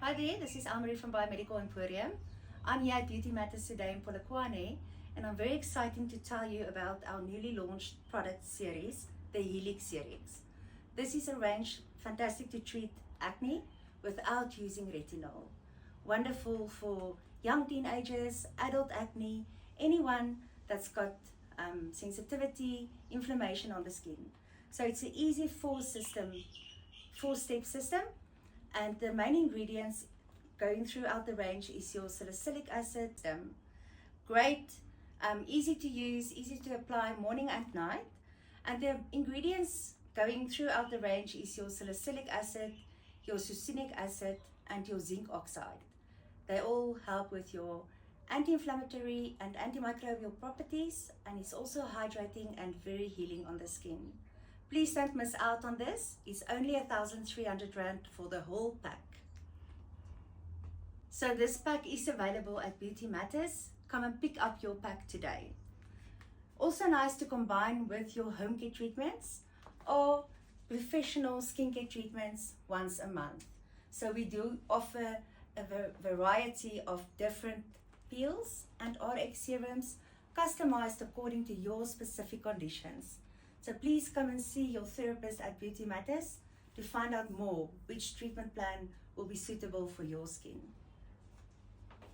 Hi there, this is Elmarie from Biomedical Emporium. I'm here at Beauty Matters today in Polokwane, and I'm very excited to tell you about our newly launched product series, the Helix series. This is a range fantastic to treat acne without using retinol. Wonderful for young teenagers, adult acne, anyone that's got sensitivity, inflammation on the skin. So it's an easy four-step system. And the main ingredients going throughout the range is your salicylic acid. Great, easy to use, easy to apply morning and night. And the ingredients going throughout the range is your salicylic acid, your succinic acid, and your zinc oxide. They all help with your anti-inflammatory and antimicrobial properties, and it's also hydrating and very healing on the skin. Please don't miss out on this. It's only 1,300 Rand for the whole pack. So this pack is available at Beauty Matters. Come and pick up your pack today. Also nice to combine with your home care treatments or professional skincare treatments once a month. So we do offer a variety of different peels and RX serums customized according to your specific conditions. So please come and see your therapist at Beauty Matters to find out more which treatment plan will be suitable for your skin.